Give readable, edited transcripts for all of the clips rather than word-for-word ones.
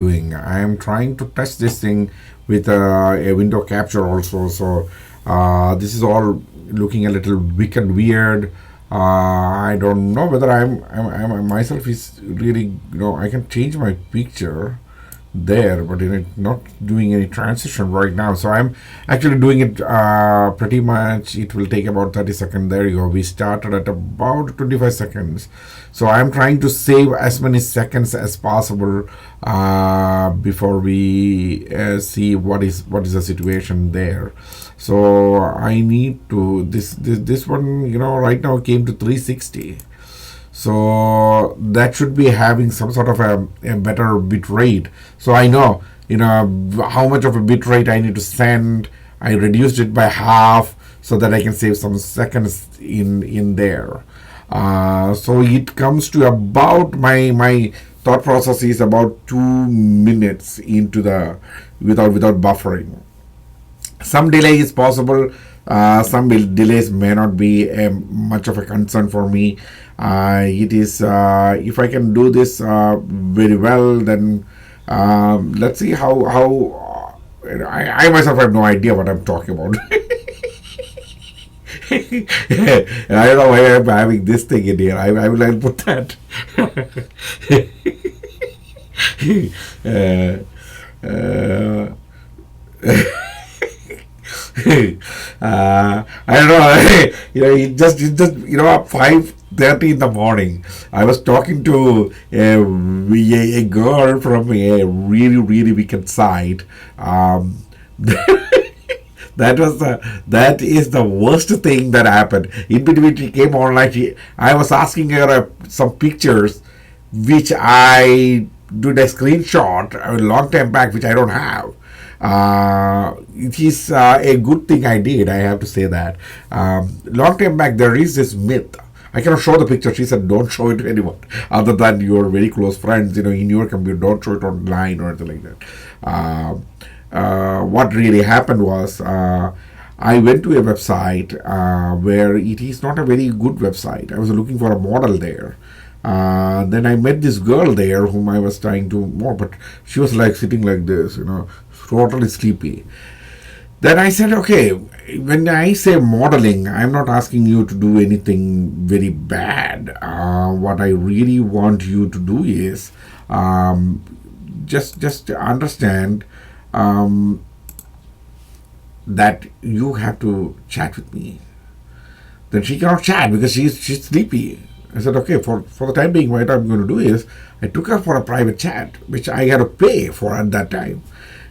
doing. I am trying to test this thing with a window capture also. So this is all looking a little wicked weird. I don't know whether I'm myself is really, I can change my picture there, but not doing any transition right now. So I'm actually doing it pretty much. It will take about 30 seconds. There you go. We started at about 25 seconds. So I'm trying to save as many seconds as possible before we see what is the situation there. So I need to this one, right now came to 360. So that should be having some sort of a better bit rate. So I know, how much of a bit rate I need to send. I reduced it by half so that I can save some seconds in there. So it comes to about my thought process is about 2 minutes into the without buffering. Some delay is possible. Some delays may not be much of a concern for me. It is if I can do this very well, then let's see how I myself have no idea what I'm talking about. I don't know why I'm having this thing in here. I'll put that. uh, uh, I don't know. At 5:30 in the morning, I was talking to a girl from a really really wicked site. That is the worst thing that happened. In between, she came online. I was asking her some pictures, which I did a screenshot a long time back, which I don't have. It is a good thing I did. I have to say that. Long time back, there is this myth. I cannot show the picture. She said, "Don't show it to anyone other than your very close friends. In your computer, don't show it online or anything like that." What really happened was I went to a website where it is not a very good website. I was looking for a model there. Then I met this girl there whom I was trying to more, but she was like sitting like this, totally sleepy. Then I said, okay, when I say modeling, I'm not asking you to do anything very bad. What I really want you to do is just understand that you have to chat with me. Then she cannot chat because she's sleepy. I said, okay, for the time being, what I'm going to do is I took her for a private chat, which I had to pay for at that time.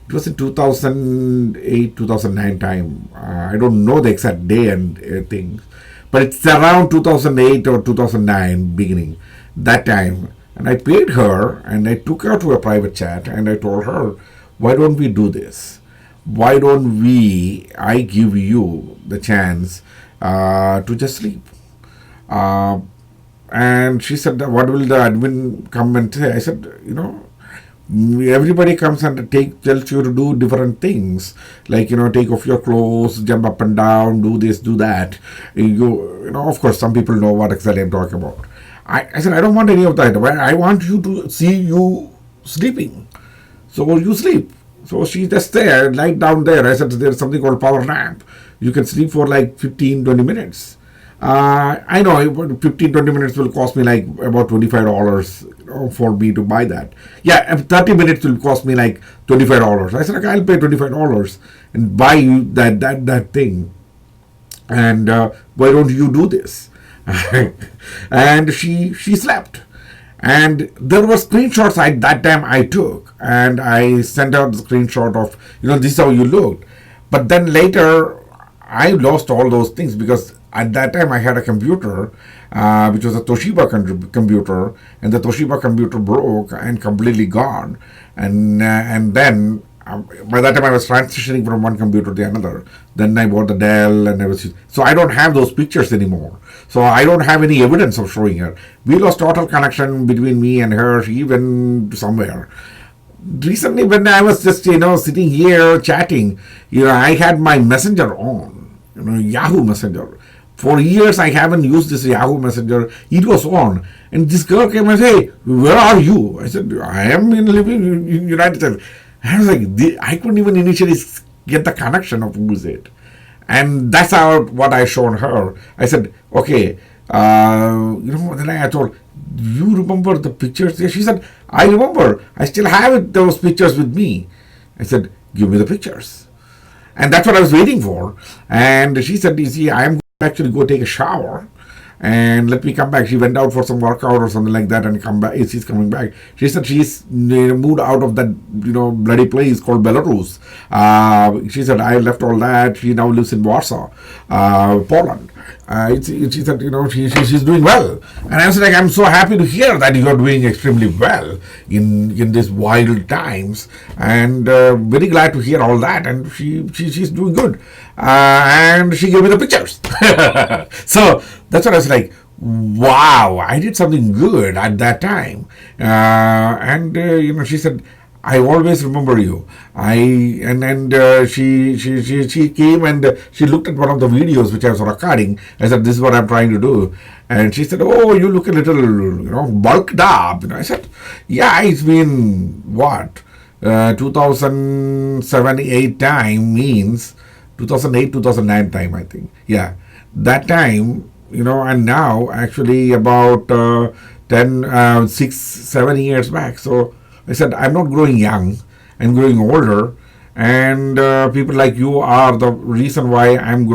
It was in 2008, 2009 time. I don't know the exact day and things, but it's around 2008 or 2009 beginning, that time. And I paid her and I took her to a private chat and I told her, why don't we do this? Why don't I give you the chance to just sleep? And she said, what will the admin come and say? I said, everybody comes and tells you to do different things, like take off your clothes, jump up and down, do this, do that. Of course some people know what exactly I'm talking about. I said, I don't want any of that. I want you to see you sleeping, so you sleep. So she just there, light down there. I said, there's something called power nap. You can sleep for like 15-20 minutes. I know 15-20 minutes will cost me like about $25 for me to buy that. Yeah, 30 minutes will cost me like $25. I said, okay, I'll pay $25 and buy you that thing. And why don't you do this? And she slept. And there were screenshots that time I took, and I sent out the screenshot of, this is how you looked. But then later, I lost all those things because at that time I had a computer, which was a Toshiba computer, and the Toshiba computer broke and completely gone. And then by that time I was transitioning from one computer to another. Then I bought the Dell, and so I don't have those pictures anymore. So I don't have any evidence of showing her. We lost total connection between me and her. She went somewhere. Recently, when I was just sitting here chatting, I had my messenger on, Yahoo Messenger. For years, I haven't used this Yahoo Messenger. It was on. And this girl came and said, hey, where are you? I said, I am living in United States. I was like, I couldn't even initially get the connection of who is it. And that's how what I showed her. I said, okay, then I told, you remember the pictures? She said, I remember. I still have those pictures with me. I said, give me the pictures. And that's what I was waiting for. And she said, you see, I'm going to actually go take a shower and let me come back. She went out for some workout or something like that and come back. She's coming back. She said she's moved out of that bloody place called Belarus. She said I left all that. She now lives in Warsaw, Poland. She said she's doing well, and I was like, I'm so happy to hear that you are doing extremely well in these wild times, and very glad to hear all that. And she's doing good, and she gave me the pictures. So that's what I was like, wow, I did something good at that time. She said, I always remember you. She came and she looked at one of the videos which I was recording. I said, this is what I'm trying to do. And she said, oh, you look a little, bulked up. I said, yeah, it's been what? 2007-8 time means 2008-2009 time, I think. Yeah, that time, and now actually about 6-7 years back. So I said, I'm not growing young, I'm growing older, and people like you are the reason why I'm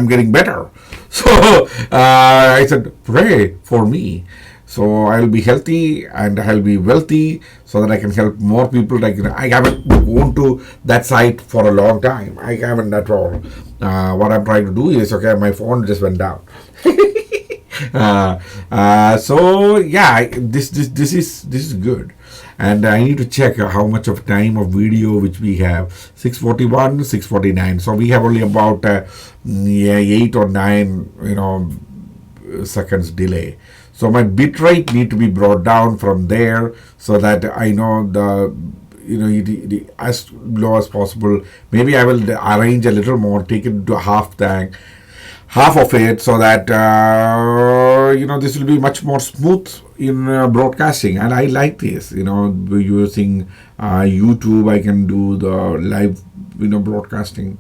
getting better. So I said, pray for me. So I'll be healthy and I'll be wealthy so that I can help more people. Like I haven't gone to that site for a long time. I haven't at all. What I'm trying to do is, okay, my phone just went down. So yeah, this is good. And I need to check how much of time of video which we have. 641, 649. So we have only about 8 or 9 seconds delay. So my bit rate need to be brought down from there so that I know the as low as possible. Maybe I will arrange a little more, take it to half of it, so that this will be much more smooth in broadcasting. And I like this. Using YouTube, I can do the live broadcasting.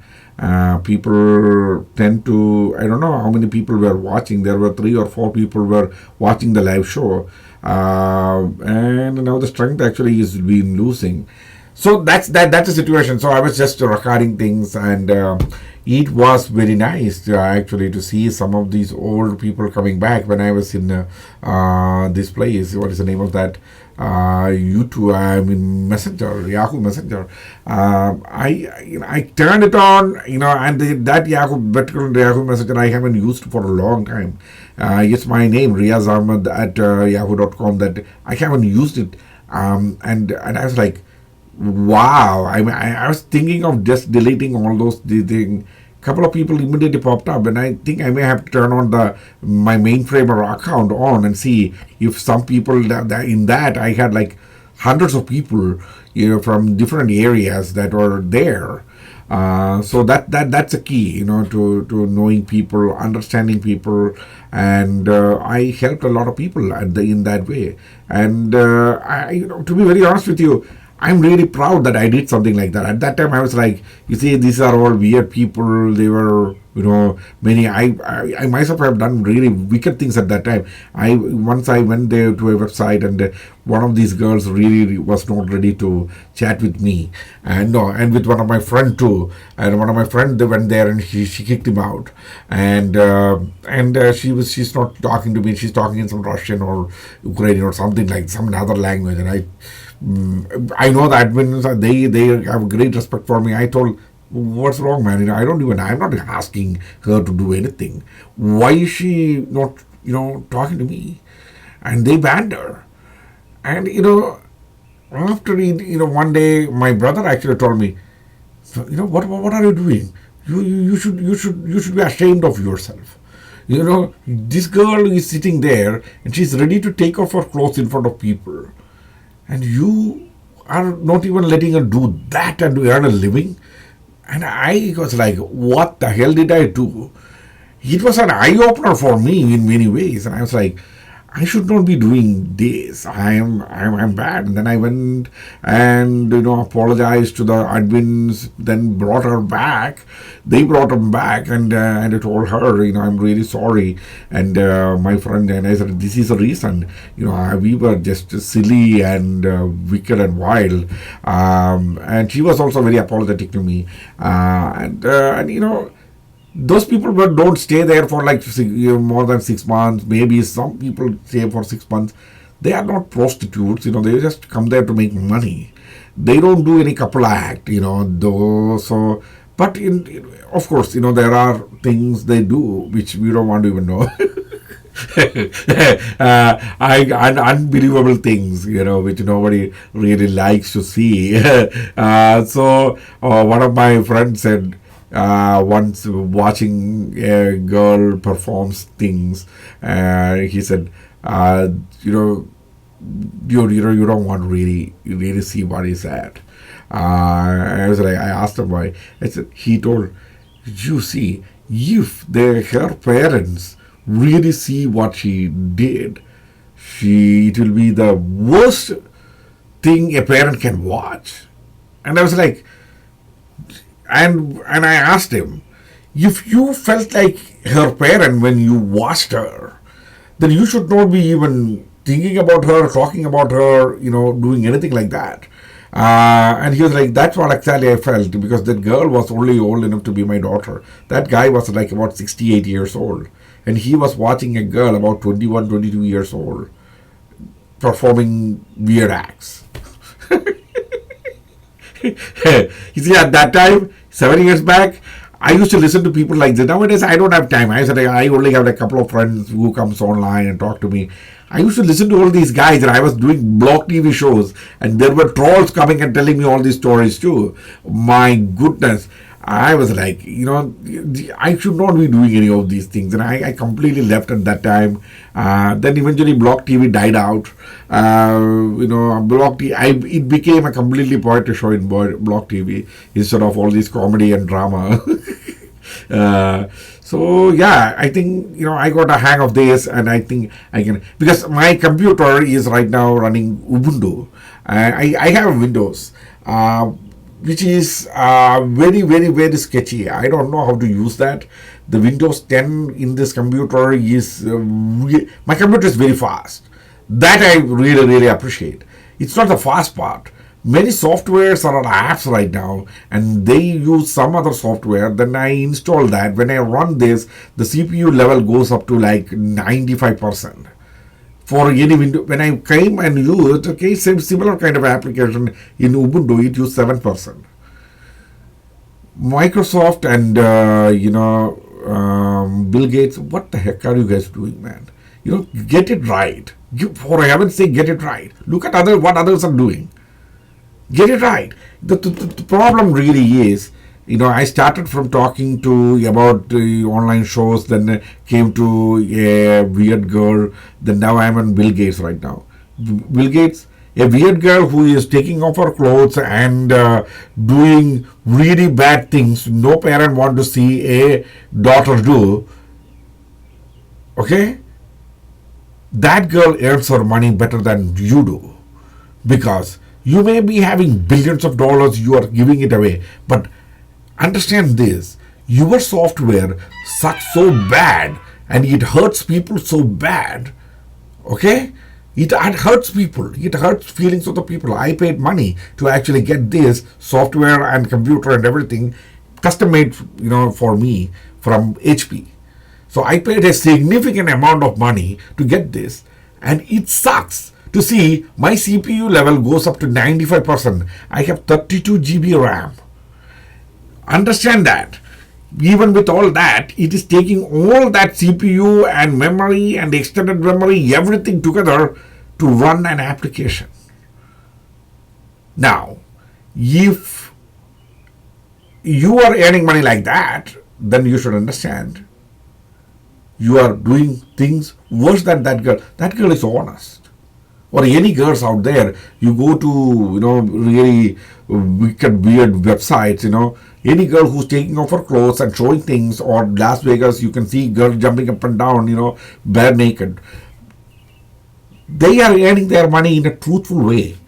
People tend to, I don't know how many people were watching. There were 3 or 4 people were watching the live show, and now the strength actually is being losing. So that's the situation. So I was just recording things, and it was very nice actually to see some of these old people coming back. When I was in this place, what is the name of that? YouTube, Messenger, Yahoo Messenger. I turned it on, and that Yahoo Messenger I haven't used for a long time. It's my name, Riaz Ahmed at yahoo.com. That I haven't used it, and I was like, wow. I was thinking of just deleting all those things. Couple of people immediately popped up, and I think I may have to turn on my mainframe account on and see if some people in that I had like hundreds of people from different areas that were there. So that's a key, to knowing people, understanding people, and I helped a lot of people in that way. And to be very honest with you, I'm really proud that I did something like that. At that time, I was like, you see, these are all weird people. They were, many. I myself have done really wicked things at that time. Once I went there to a website, and one of these girls really was not ready to chat with me, and with one of my friend too. And one of my friends, they went there and she kicked him out, and she's not talking to me. She's talking in some Russian or Ukrainian or something like some other language, and I know the admins, they have great respect for me. I told, what's wrong, man? I'm not asking her to do anything. Why is she not, talking to me? And they banned her. And, after, one day, my brother actually told me, so, what are you doing? You should be ashamed of yourself. This girl is sitting there and she's ready to take off her clothes in front of people. And you are not even letting her do that and earn a living. And I was like, what the hell did I do? it was an eye opener for me in many ways, and I was like, I should not be doing this. I'm bad. And then I went and apologized to the admins. Then brought her back. They brought him back, and I told her, I'm really sorry. And my friend and I said, this is the reason. We were just silly and wicked and wild. And she was also very apologetic to me. And those people don't stay there for like more than 6 months. Maybe some people stay for 6 months. They are not prostitutes. They just come there to make money. They don't do any couple act. Though. So, but of course, there are things they do which we don't want to even know. Unbelievable things, which nobody really likes to see. So one of my friends said, once watching a girl performs things, he said, you don't want to really see what he said. I asked him why. He told, you see, if her parents really see what she did, it will be the worst thing a parent can watch. And I was like, and I asked him, if you felt like her parent when you watched her, then you should not be even thinking about her, talking about her, doing anything like that. And he was like, that's what exactly I felt, because that girl was only old enough to be my daughter. That guy was like about 68 years old. And he was watching a girl about 21, 22 years old performing weird acts. You see, at that time, 7 years back, I used to listen to people like this. Nowadays, I don't have time. I said I only have a couple of friends who comes online and talk to me. I used to listen to all these guys, and I was doing blog TV shows, and there were trolls coming and telling me all these stories too. My goodness. I was like, I should not be doing any of these things. And I completely left at that time. Then eventually Block TV died out. Block TV, it became a completely poetry show in Block TV instead of all this comedy and drama. So yeah, I think, I got a hang of this, and I think I can, because my computer is right now running Ubuntu. I have Windows. Which is very, very, very sketchy. I don't know how to use that. The Windows 10 in this computer is, my computer is very fast. That I really, really appreciate. It's not the fast part. Many softwares are apps right now, and they use some other software. Then I install that. When I run this, the CPU level goes up to like 95%. For any window, when I came and used, same similar kind of application in Ubuntu, it used 7%. Microsoft and Bill Gates, what the heck are you guys doing, man? Get it right. For heaven's sake, get it right. Look at what others are doing. Get it right. The problem really is, I started from talking about online shows, then came to a weird girl, then now I'm on Bill Gates right now. Bill Gates, a weird girl who is taking off her clothes and doing really bad things no parent want to see a daughter do. Okay? That girl earns her money better than you do, because you may be having billions of dollars, you are giving it away, but understand this, your software sucks so bad and it hurts people so bad, okay? It hurts people, it hurts feelings of the people. I paid money to actually get this software and computer and everything custom made, for me from HP. So I paid a significant amount of money to get this, and it sucks to see my CPU level goes up to 95%. I have 32 GB RAM. Understand that. Even with all that, it is taking all that CPU and memory and extended memory, everything together to run an application. Now, if you are earning money like that, then you should understand you are doing things worse than that girl. That girl is honest. or any girls out there, you go to, really wicked, weird websites, any girl who's taking off her clothes and showing things, or Las Vegas, you can see girls jumping up and down, bare naked. They are earning their money in a truthful way.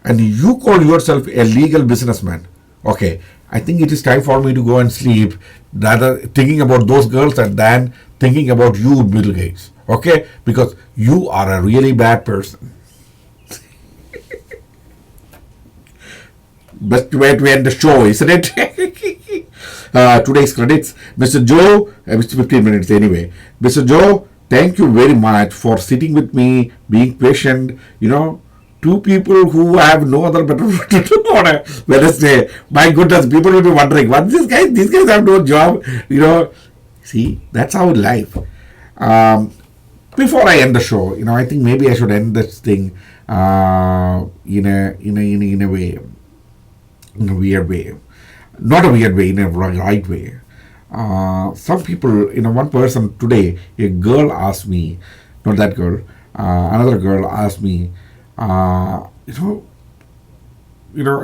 And you call yourself a legal businessman. Okay, I think it is time for me to go and sleep, rather thinking about those girls than thinking about you, Bill Gates. Okay, because you are a really bad person. Best way to end the show, isn't it? Today's credits, Mr. Joe, it's 15 minutes anyway. Mr. Joe, thank you very much for sitting with me, being patient, two people who have no other better work to do on a Wednesday. My goodness, people will be wondering, what these guys have no job, See, that's our life. Before I end the show, I think maybe I should end this thing in a way, in a weird way, not a weird way, in a right way. Some people, one person today, a girl asked me, not that girl, another girl asked me,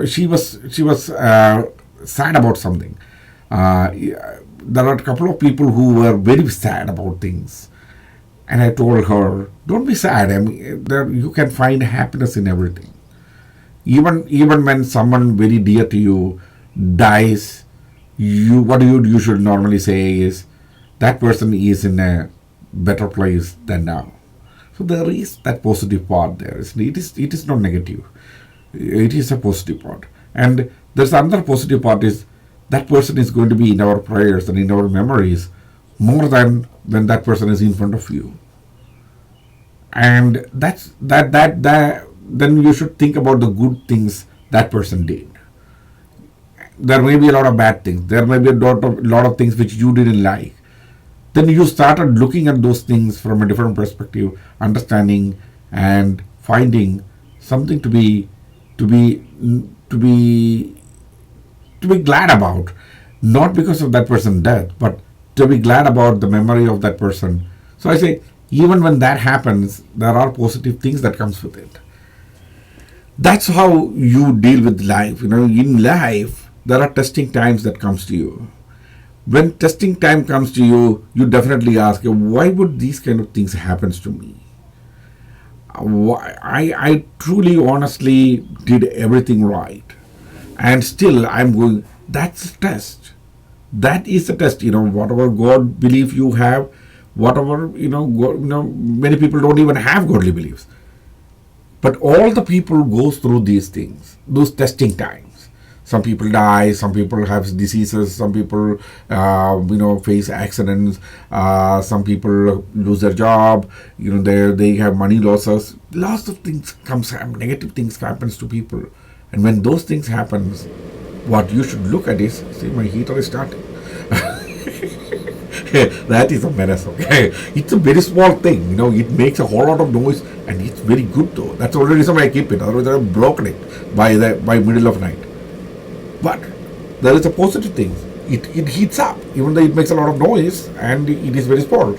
she was sad about something. There are a couple of people who were very sad about things, and I told her, "Don't be sad. I mean, you can find happiness in everything. Even when someone very dear to you dies, what you should normally say is that person is in a better place than now." So there is that positive part there. It is not negative. It is a positive part. And there's another positive part is that person is going to be in our prayers and in our memories more than when that person is in front of you. And then you should think about the good things that person did. There may be a lot of bad things. There may be a lot of things which you didn't like. Then you started looking at those things from a different perspective, understanding and finding something to be glad about, not because of that person's death, but to be glad about the memory of that person. So I say, even when that happens, there are positive things that comes with it. That's how you deal with life. In life, there are testing times that comes to you. When testing time comes to you, you definitely ask, why would these kind of things happen to me? I truly, honestly did everything right, and still I'm going. That's a test. That is a test. Whatever God belief you have, whatever many people don't even have godly beliefs, but all the people goes through these things, those testing times. Some people die, some people have diseases, some people, face accidents, some people lose their job, they have money losses. Lots of things negative things happens to people. And when those things happens, what you should look at is, see, my heater is starting. That is a menace, okay? It's a very small thing, it makes a whole lot of noise, and it's very good though. That's the only reason why I keep it, otherwise I have broken it by middle of night. But there is a positive thing. It heats up, even though it makes a lot of noise and it is very small.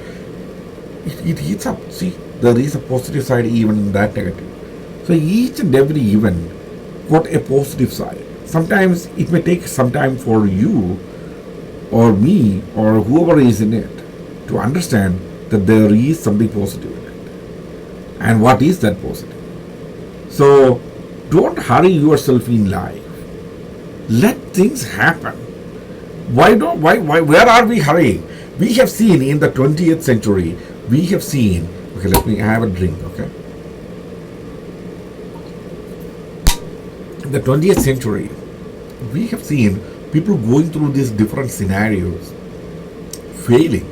It heats up. See, there is a positive side even in that negative. So each and every event got a positive side. Sometimes it may take some time for you or me or whoever is in it to understand that there is something positive in it. And what is that positive? So don't hurry yourself in life. Let things happen. Where are we hurrying? We have seen in the 20th century, okay, let me have a drink, okay? In the 20th century, we have seen people going through these different scenarios, failing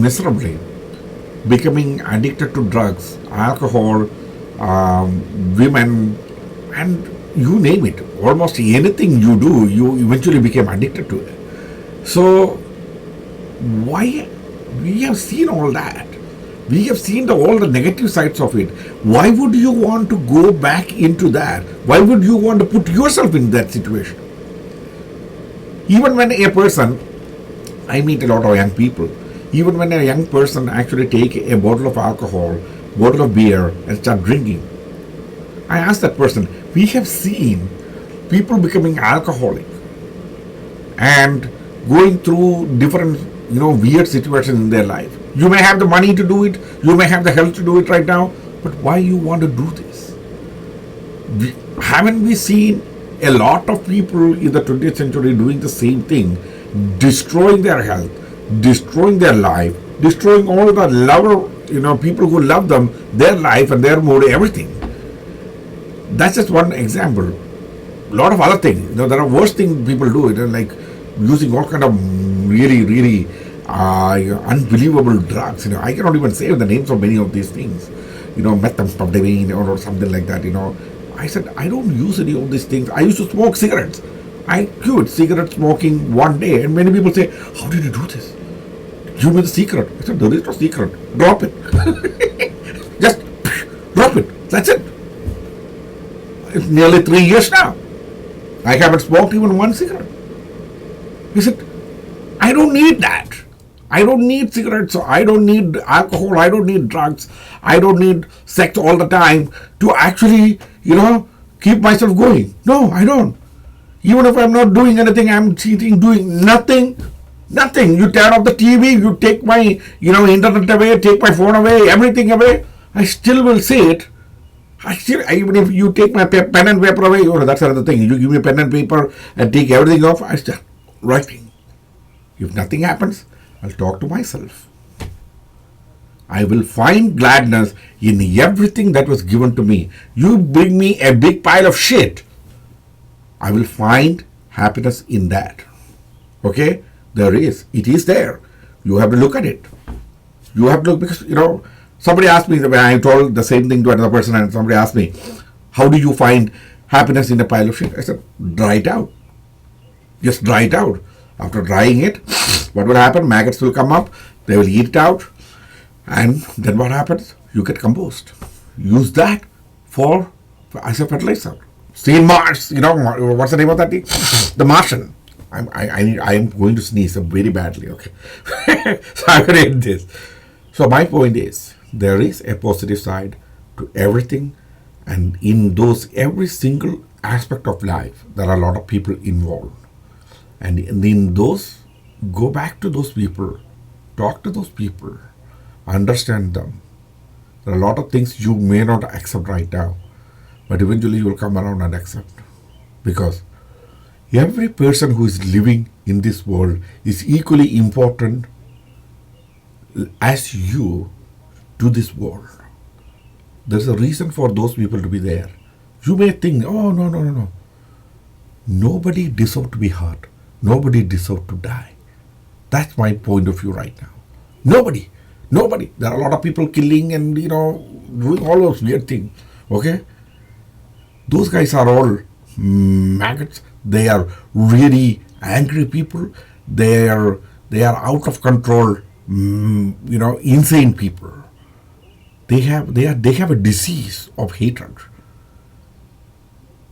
miserably, becoming addicted to drugs, alcohol, women, and you name it. Almost anything you do, you eventually became addicted to it. So, why? We have seen all that. We have seen all the negative sides of it. Why would you want to go back into that? Why would you want to put yourself in that situation? Even when a person, I meet a lot of young people, even when a young person actually take a bottle of alcohol bottle of beer and start drinking. I asked that person, we have seen people becoming alcoholic and going through different, weird situations in their life. You may have the money to do it, you may have the health to do it right now, but why you want to do this? Haven't we seen a lot of people in the 20th century doing the same thing, destroying their health, destroying their life, destroying all the people who love them, their life and their mood, everything. That's just one example. A lot of other things. There are worse things people do. Like using all kind of really, really unbelievable drugs. I cannot even say the names of many of these things. Methamphetamine or something like that. I said, I don't use any of these things. I used to smoke cigarettes. I quit cigarette smoking one day, and many people say, how did you do this? Give me the secret. I said, there is no secret. Drop it. Just drop it. That's it. It's nearly 3 years now. I haven't smoked even one cigarette. He said, I don't need that. I don't need cigarettes. So I don't need alcohol. I don't need drugs. I don't need sex all the time to actually, keep myself going. No, I don't. Even if I'm not doing anything, I'm cheating, doing nothing. Nothing. You turn off the TV, you take my, internet away, take my phone away, everything away. I still will say it. Even if you take my pen and paper away, that's another thing. You give me pen and paper and take everything off, I start writing. If nothing happens, I'll talk to myself. I will find gladness in everything that was given to me. You bring me a big pile of shit, I will find happiness in that. Okay? It is there. You have to look at it. You have to look, because, somebody asked me, when I told the same thing to another person, and somebody asked me, how do you find happiness in a pile of shit? I said, dry it out. Just dry it out. After drying it, what will happen? Maggots will come up, they will eat it out, and then what happens? You get compost. Use that as a fertilizer. See in Mars, what's the name of that thing? The Martian. I am going to sneeze very badly, okay? So I'm going to end this. So my point is, there is a positive side to everything, and in every single aspect of life, there are a lot of people involved. And in those, go back to those people, talk to those people, understand them. There are a lot of things you may not accept right now, but eventually you will come around and accept. Because every person who is living in this world is equally important as you to this world. There's a reason for those people to be there. You may think, oh, no. Nobody deserves to be hurt. Nobody deserves to die. That's my point of view right now. Nobody. There are a lot of people killing and, doing all those weird things. Okay? Those guys are all maggots. They are really angry people. They are out of control, insane people. They have a disease of hatred.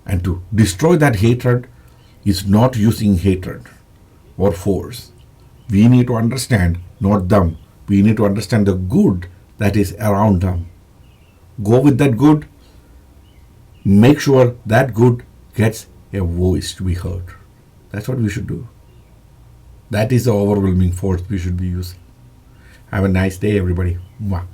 And to destroy that hatred is not using hatred or force. We need to understand, not them. We need to understand the good that is around them. Go with that good. Make sure that good gets a voice to be heard. That's what we should do. That is the overwhelming force we should be using. Have a nice day, everybody. Mwah.